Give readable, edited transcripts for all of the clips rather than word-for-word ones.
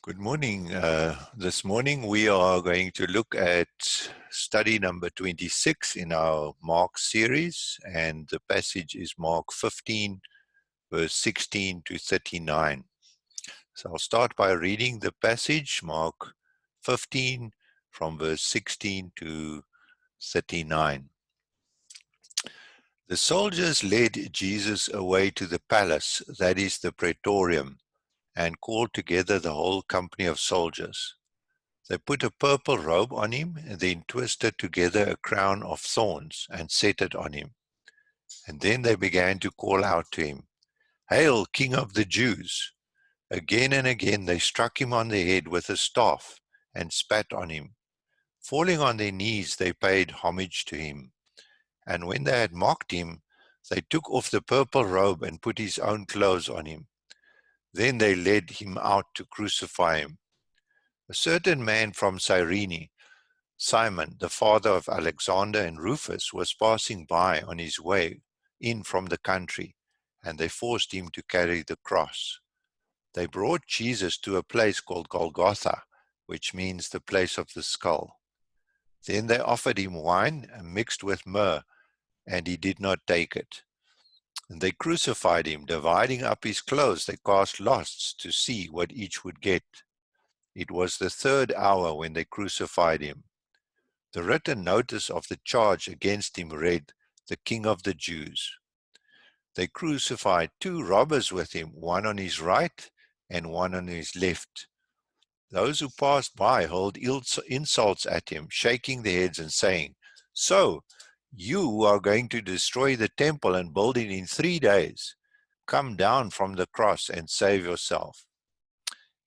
Good morning. This morning we are going to look at study number 26 in our Mark series, and the passage is Mark 15, verse 16 to 39. So I'll start by reading the passage, Mark 15, from verse 16 to 39. The soldiers led Jesus away to the palace, that is the praetorium, and called together the whole company of soldiers. They put a purple robe on him, and then twisted together a crown of thorns and set it on him. And then they began to call out to him, "Hail, King of the Jews!" Again and again they struck him on the head with a staff and spat on him. Falling on their knees, they paid homage to him. And when they had mocked him, they took off the purple robe and put his own clothes on him. Then they led him out to crucify him. A certain man from Cyrene, Simon, the father of Alexander and Rufus, was passing by on his way in from the country, and they forced him to carry the cross. They brought Jesus to a place called Golgotha, which means the place of the skull. Then they offered him wine mixed with myrrh, and he did not take it. And they crucified him. Dividing up his clothes, they cast lots to see what each would get. It was the third hour when they crucified him. The written notice of the charge against him read, "The King of the Jews." They crucified two robbers with him, one on his right and one on his left. Those who passed by hurled insults at him, shaking their heads and saying, "So, you are going to destroy the temple and build it in 3 days. Come down from the cross and save yourself."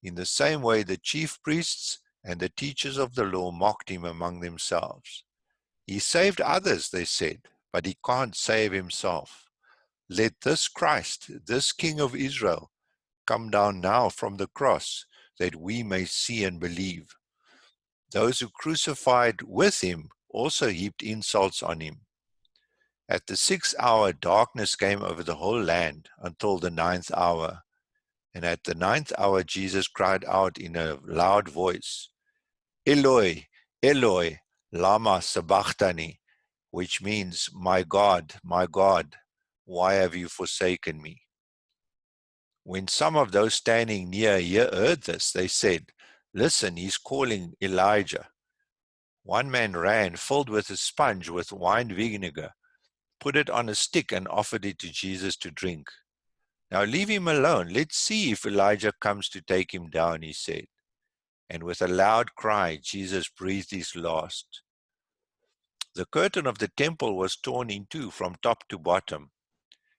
In the same way, the chief priests and the teachers of the law mocked him among themselves. "He saved others," they said, "but he can't save himself. Let this Christ, this King of Israel, come down now from the cross, that we may see and believe." Those who crucified with him also heaped insults on him. At the 6th hour, darkness came over the whole land until the 9th hour. And at the 9th hour, Jesus cried out in a loud voice, "Eloi, Eloi, lama sabachthani," which means, my God, why have you forsaken me?" When some of those standing near heard this, they said, "Listen, he's calling Elijah." One man ran, filled with a sponge with wine vinegar, put it on a stick and offered it to Jesus to drink. "Now leave him alone. Let's see if Elijah comes to take him down," he said. And with a loud cry, Jesus breathed his last. The curtain of the temple was torn in two from top to bottom.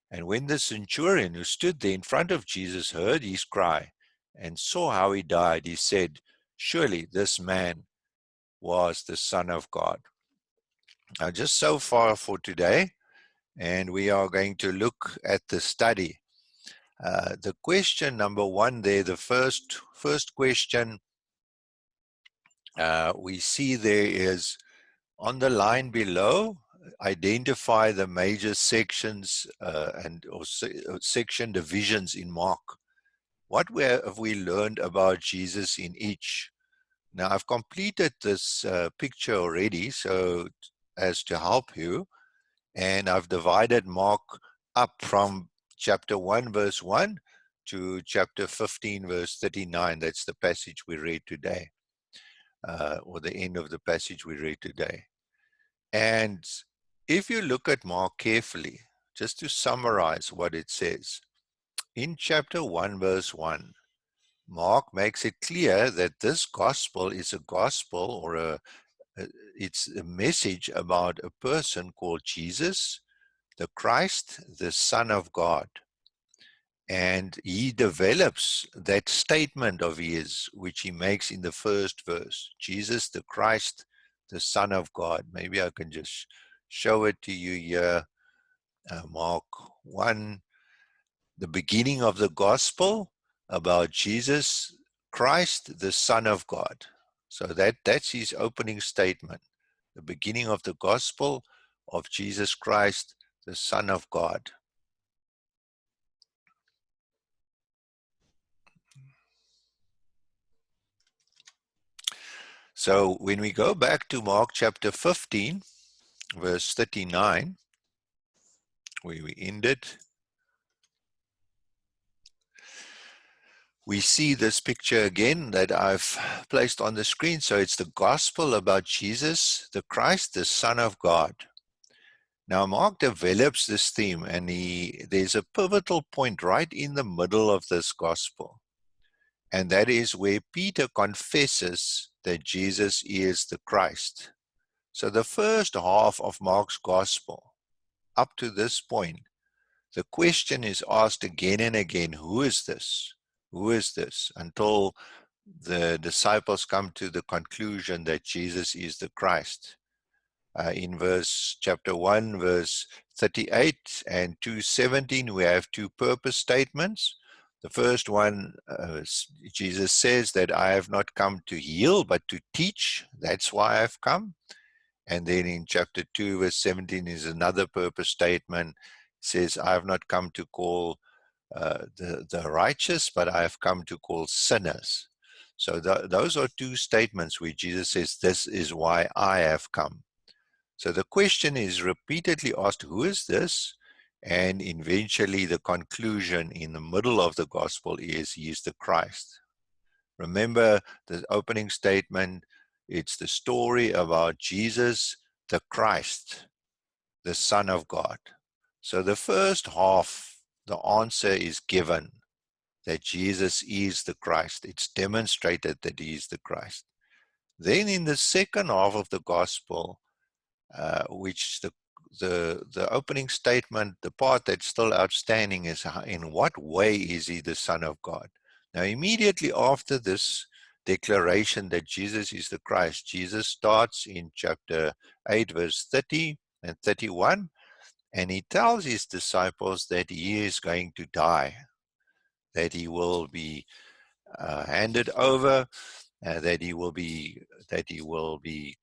And when the centurion who stood there in front of Jesus heard his cry and saw how he died, he said, "Surely this man was the Son of God." Now, just so far for today, and we are going to look at the study. The question number one there, the first question we see there is on the line below, identify the major sections or section divisions in Mark. What have we learned about Jesus in each? Now, I've completed this picture already, so as to help you, and I've divided Mark up from chapter 1, verse 1 to chapter 15, verse 39. That's the passage we read today, or the end of the passage we read today. And if you look at Mark carefully, just to summarize what it says, in chapter 1, verse 1, Mark makes it clear that this gospel is a gospel, or it's a message about a person called Jesus, the Christ, the Son of God. And he develops that statement of his, which he makes in the first verse, Jesus, the Christ, the Son of God. Maybe I can just show it to you here. Mark 1, the beginning of the gospel about Jesus Christ, the Son of God. So that's his opening statement, the beginning of the gospel of Jesus Christ, the Son of God. So when we go back to Mark chapter 15, verse 39, where we ended, we see this picture again that I've placed on the screen. So it's the gospel about Jesus, the Christ, the Son of God. Now, Mark develops this theme, and there's a pivotal point right in the middle of this gospel. And that is where Peter confesses that Jesus is the Christ. So the first half of Mark's gospel, up to this point, the question is asked again and again, who is this? Who is this? Until the disciples come to the conclusion that Jesus is the Christ. In chapter 1, verse 38 and 2:17, we have two purpose statements. The first one, Jesus says that I have not come to heal, but to teach. That's why I've come. And then in chapter 2, verse 17 is another purpose statement. It says, I have not come to call the righteous, but I have come to call sinners. So those are two statements where Jesus says, this is why I have come. So the question is repeatedly asked, who is this? And eventually the conclusion in the middle of the gospel is, he is the Christ. Remember the opening statement, it's the story about Jesus, the Christ, the Son of God. So the first half, the answer is given that Jesus is the Christ. It's demonstrated that he is the Christ. Then in the second half of the gospel, which the opening statement, the part that's still outstanding is in what way is he the Son of God? Now, immediately after this declaration that Jesus is the Christ, Jesus starts in chapter 8, verse 30 and 31, and he tells his disciples that he is going to die, that he will be handed over, that he will be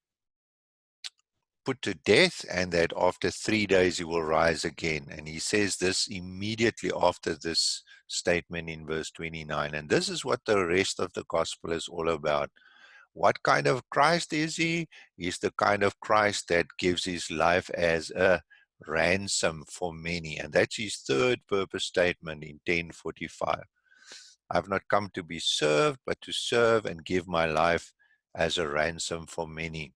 put to death, and that after 3 days he will rise again. And he says this immediately after this statement in verse 29. And this is what the rest of the gospel is all about. What kind of Christ is he? He's the kind of Christ that gives his life as a ransom for many. And that's his third purpose statement in 10:45. I've not come to be served, but to serve and give my life as a ransom for many.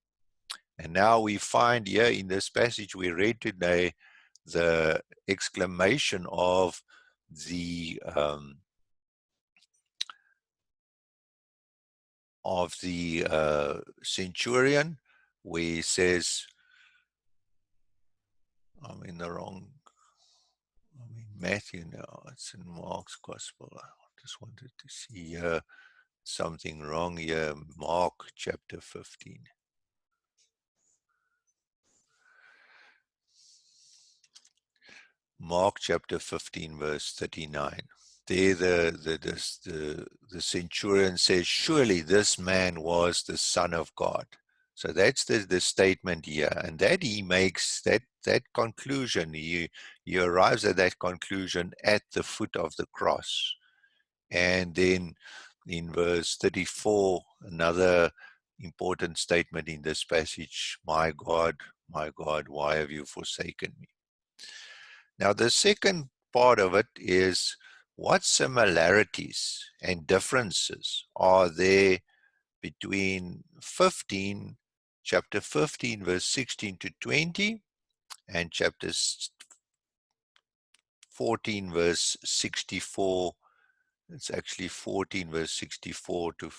And now we find here in this passage we read today the exclamation of the centurion, where he says, I'm in the wrong, I'm in Matthew now, it's in Mark's gospel. I just wanted to see something wrong here. Mark chapter 15. Mark chapter 15, verse 39. There the centurion says, surely this man was the Son of God. So that's the statement here. And that he makes that conclusion. He arrives at that conclusion at the foot of the cross. And then in verse 34, another important statement in this passage, my God, why have you forsaken me? Now, the second part of it is, what similarities and differences are there between chapter 15, verse 16 to 20, and chapter 14, verse 64. It's actually 14, verse 64 to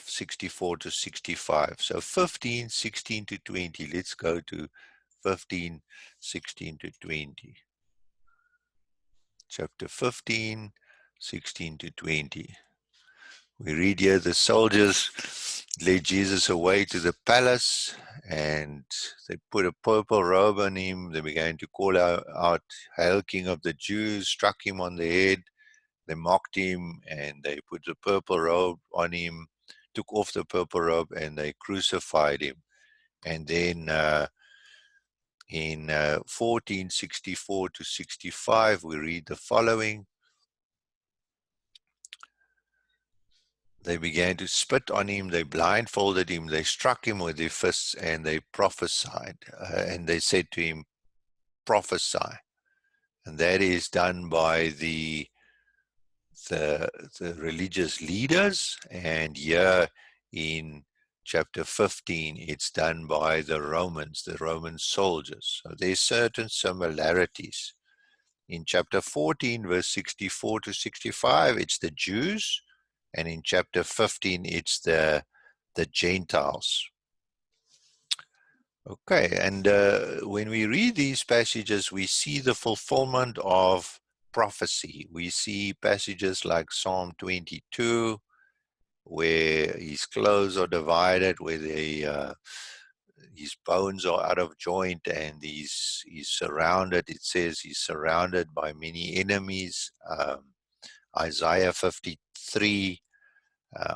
64 to 65. So 15, 16 to 20. Let's go to 15, 16 to 20. Chapter 15, 16 to 20. We read here, the soldiers led Jesus away to the palace, and they put a purple robe on him. They began to call out, Hail, King of the Jews, struck him on the head. They mocked him, and they put the purple robe on him, took off the purple robe, and they crucified him. And then in 1464 to 65, we read the following. they began to spit on him, they blindfolded him, they struck him with their fists, and they prophesied. And they said to him, prophesy. And that is done by the religious leaders. And here in chapter 15, it's done by the Romans, the Roman soldiers. So there's certain similarities. In chapter 14, verse 64 to 65, it's the Jews. And in chapter 15, it's the Gentiles. Okay, and when we read these passages, we see the fulfillment of prophecy. We see passages like Psalm 22, where his clothes are divided, where his bones are out of joint, and he's surrounded. It says he's surrounded by many enemies. Isaiah 53.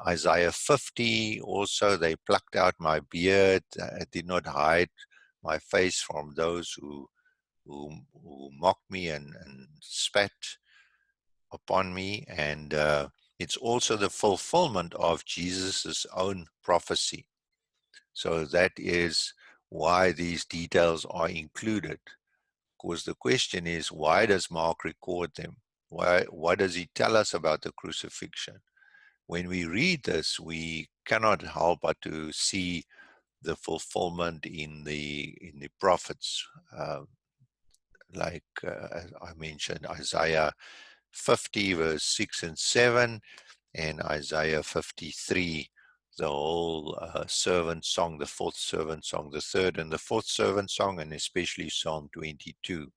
Isaiah 50 also, they plucked out my beard. I did not hide my face from those who mocked me and spat upon me. And it's also the fulfillment of Jesus's own prophecy. So that is why these details are included. Because the question is, why does Mark record them? Why does he tell us about the crucifixion? When we read this, we cannot help but to see the fulfillment in the prophets, like as I mentioned, Isaiah 50 verse 6 and 7, and Isaiah 53, the whole servant song, the fourth servant song, the third and the fourth servant song, and especially Psalm 22.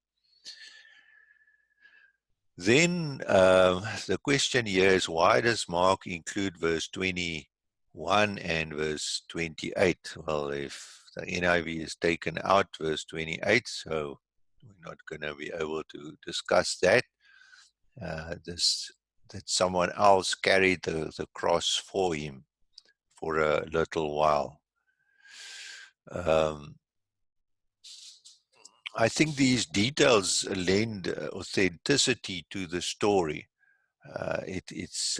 Then the question here is, why does Mark include verse 21 and verse 28? Well, if the NIV is taken out, verse 28, so we're not going to be able to discuss that. That someone else carried the cross for him for a little while. I think these details lend authenticity to the story. It's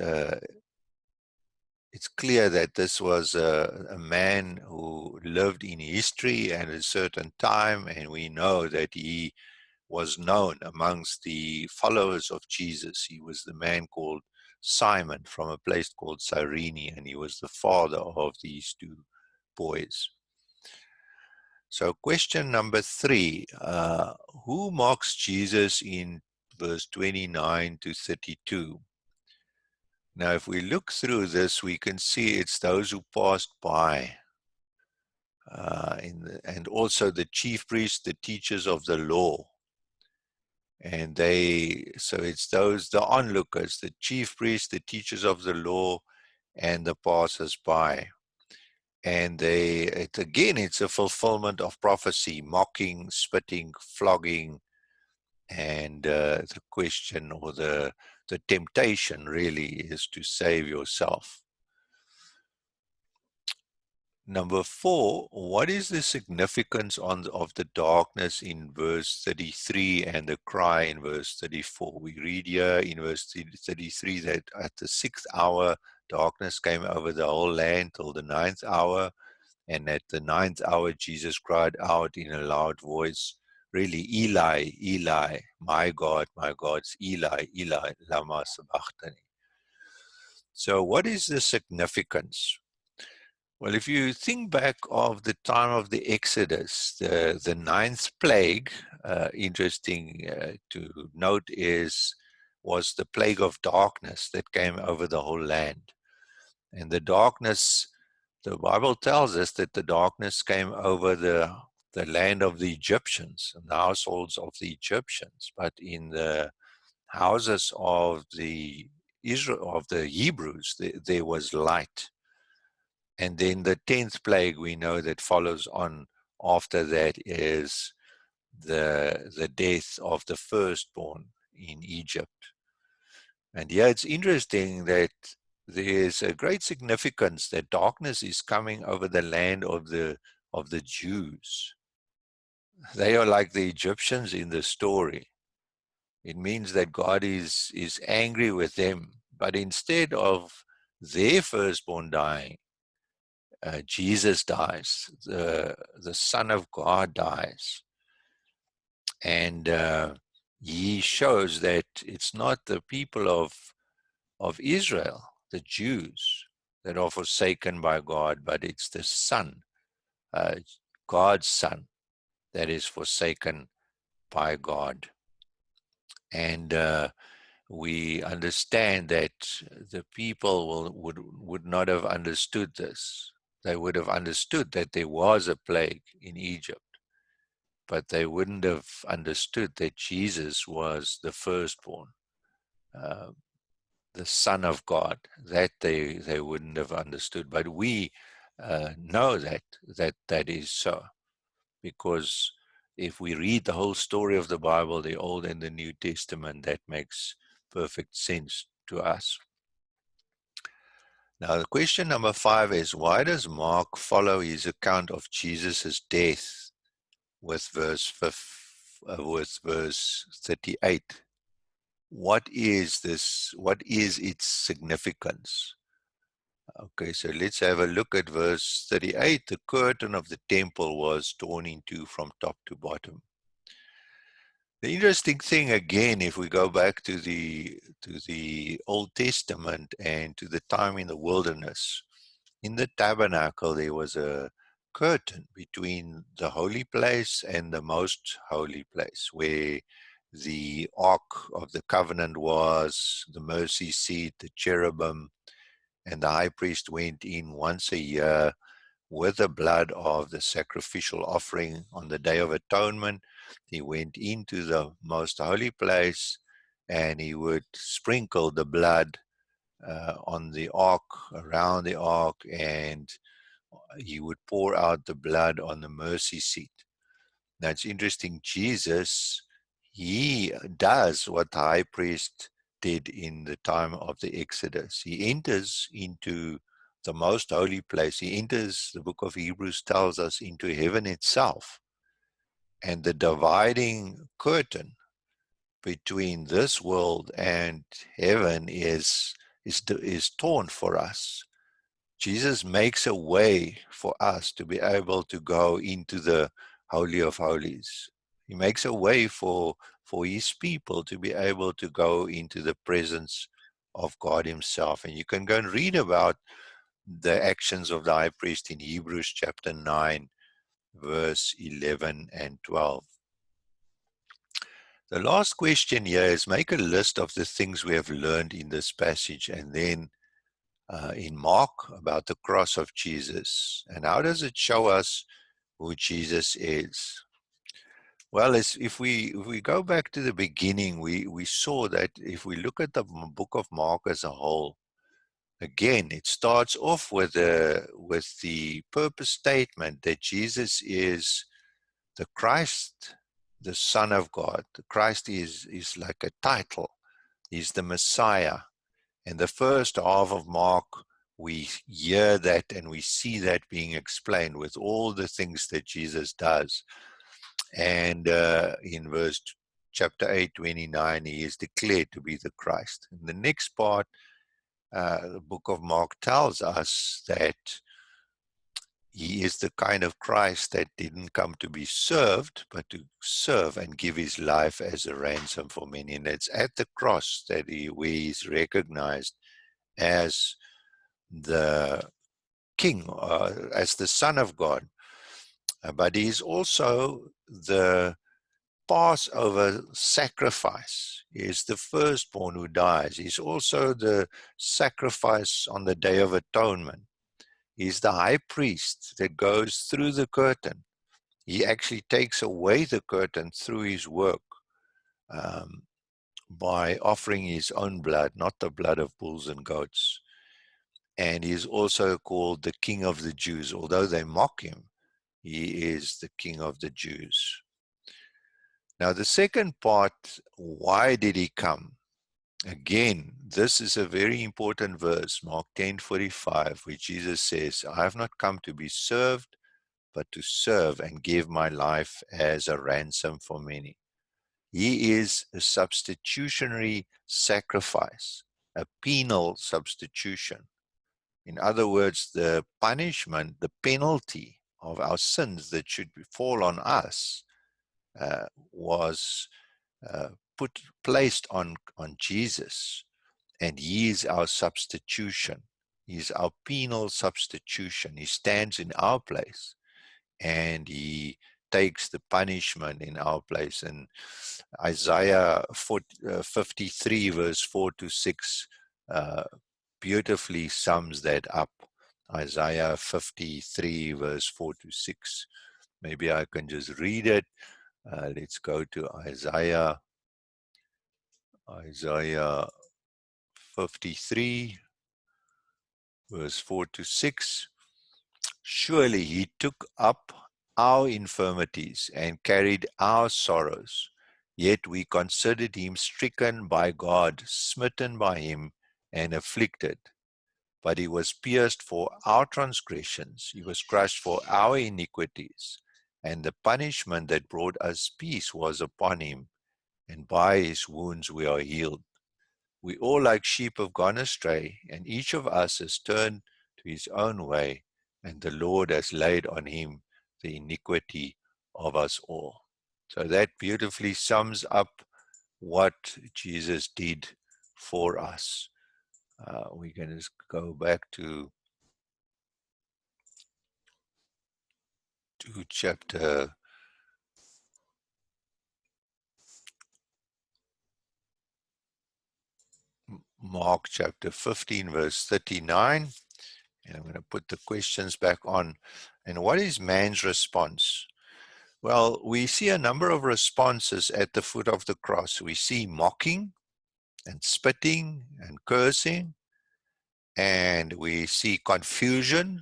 clear that this was a man who lived in history at a certain time, and we know that he was known amongst the followers of Jesus. He was the man called Simon from a place called Cyrene, and he was the father of these two boys. So question number 3, who mocks Jesus in verse 29 to 32? Now, if we look through this, we can see it's those who passed by, and also the chief priests, the teachers of the law. And so it's those, the onlookers, the chief priests, the teachers of the law, and the passers-by. And it's a fulfillment of prophecy, mocking, spitting, flogging, and the question or the temptation really is to save yourself. Number 4, what is the significance of the darkness in verse 33 and the cry in verse 34? We read here in verse 33 that at the 6th hour, darkness came over the whole land till the 9th hour. And at the 9th hour, Jesus cried out in a loud voice, really, Eli, Eli, my God, Eli, Eli, lama sabachthani. So what is the significance? Well, if you think back of the time of the Exodus, the 9th plague, interesting to note, was the plague of darkness that came over the whole land. And the darkness, the Bible tells us that the darkness came over the land of the Egyptians and the households of the Egyptians, but in the houses of the Hebrews, there was light. And then the 10th plague we know that follows on after that is the death of the firstborn in Egypt. And yeah, it's interesting that there is a great significance that darkness is coming over the land of the Jews. They are like the Egyptians in the story. It means that God is angry with them. But instead of their firstborn dying, Jesus dies, the Son of God dies. And he shows that it's not the people of Israel, the Jews, that are forsaken by God, but it's the Son, God's Son, that is forsaken by God. And we understand that the people would not have understood this. They would have understood that there was a plague in Egypt, but they wouldn't have understood that Jesus was the firstborn, uh, the Son of God. That they wouldn't have understood. But we know that is so, because if we read the whole story of the Bible, the Old and the New Testament, that makes perfect sense to us. Now, the question number 5 is, why does Mark follow his account of Jesus' death with verse 38? What is this? What is its significance? Okay, so let's have a look at verse 38. The curtain of the temple was torn in two from top to bottom. The interesting thing, again, if we go back to the Old Testament and to the time in the wilderness, in the tabernacle there was a curtain between the holy place and the most holy place, where the Ark of the Covenant was, the mercy seat, the cherubim, and the high priest went in once a year with the blood of the sacrificial offering on the Day of Atonement. He went into the most holy place and he would sprinkle the blood on the ark, around the ark, and he would pour out the blood on the mercy seat. Now it's interesting, Jesus, he does what the high priest did in the time of the Exodus. He enters into the most holy place. He enters, the book of Hebrews tells us, into heaven itself. And the dividing curtain between this world and heaven is torn for us. Jesus makes a way for us to be able to go into the Holy of Holies. He makes a way for his people to be able to go into the presence of God himself. And you can go and read about the actions of the high priest in Hebrews chapter 9, verse 11 and 12. The last question here is, make a list of the things we have learned in this passage, and then in Mark about the cross of Jesus. And how does it show us who Jesus is? Well, if we go back to the beginning, we saw that if we look at the book of Mark as a whole, again, it starts off with the purpose statement that Jesus is the Christ, the Son of God. The Christ is like a title. He's the Messiah. In the first half of Mark, we hear that and we see that being explained with all the things that Jesus does. And in verse chapter 8:29, he is declared to be the Christ. In the next part, the book of Mark tells us that he is the kind of Christ that didn't come to be served, but to serve and give his life as a ransom for many. And it's at the cross that where he's recognized as the King, as the Son of God. But he's also the Passover sacrifice. He is the firstborn who dies. He's also the sacrifice on the Day of Atonement. He's the high priest that goes through the curtain. He actually takes away the curtain through his work by offering his own blood, not the blood of bulls and goats. And he is also called the King of the Jews. Although they mock him, he is the King of the Jews. Now, the second part, why did he come? Again, this is a very important verse, Mark 10:45, where Jesus says, I have not come to be served, but to serve and give my life as a ransom for many. He is a substitutionary sacrifice, a penal substitution. In other words, the punishment, the penalty of our sins that should fall on us was placed on Jesus, and he is our substitution. He is our penal substitution. He stands in our place, and he takes the punishment in our place. And Isaiah 53 verse 4 to 6 beautifully sums that up. Isaiah 53 verse 4 to 6. Maybe I can just read it. Let's go to Isaiah 53 verse 4 to 6. Surely he took up our infirmities and carried our sorrows. Yet we considered him stricken by God, smitten by him, and afflicted. But he was pierced for our transgressions, he was crushed for our iniquities, and the punishment that brought us peace was upon him, and by his wounds we are healed. We all like sheep have gone astray, and each of us has turned to his own way, and the Lord has laid on him the iniquity of us all. So that beautifully sums up what Jesus did for us. We're going to go back to chapter Mark chapter 15 verse 39, and I'm going to put the questions back on. And what is man's response? Well, we see a number of responses at the foot of the cross. We see mocking and spitting and cursing, and we see confusion.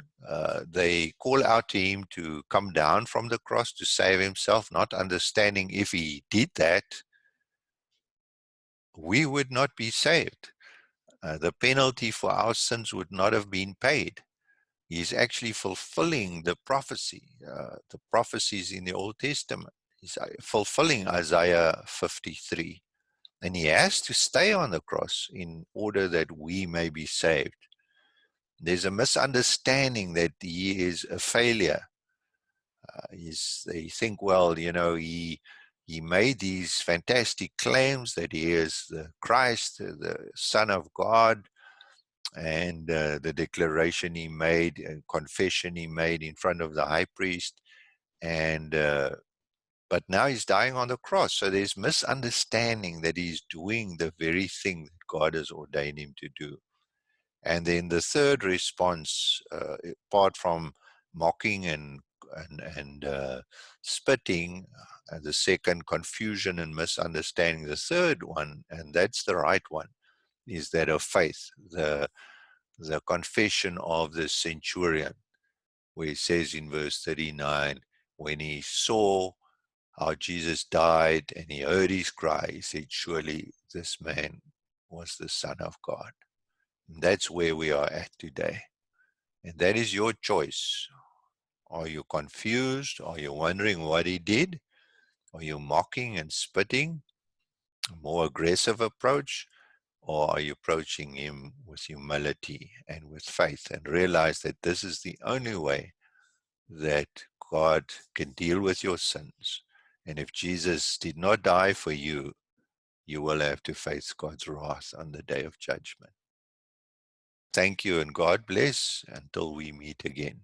They call out to him to come down from the cross to save himself, not understanding if he did that, we would not be saved. The penalty for our sins would not have been paid. He's actually fulfilling the prophecies in the Old Testament. He's fulfilling Isaiah 53. And he has to stay on the cross in order that we may be saved. There's a misunderstanding that he is a failure. They think, well, he made these fantastic claims that he is the Christ, the Son of God, and the declaration he made, and confession he made in front of the high priest, and but now he's dying on the cross. So there's misunderstanding that he's doing the very thing that God has ordained him to do. And then the third response, apart from mocking and spitting, the second, confusion and misunderstanding, the third one, and that's the right one, is that of faith, the confession of the centurion, where he says in verse 39, when he saw how Jesus died and he heard his cry, he said, surely this man was the Son of God. And that's where we are at today. And that is your choice. Are you confused? Are you wondering what he did? Are you mocking and spitting? A more aggressive approach? Or are you approaching him with humility and with faith, and realize that this is the only way that God can deal with your sins? And if Jesus did not die for you, you will have to face God's wrath on the day of judgment. Thank you, and God bless until we meet again.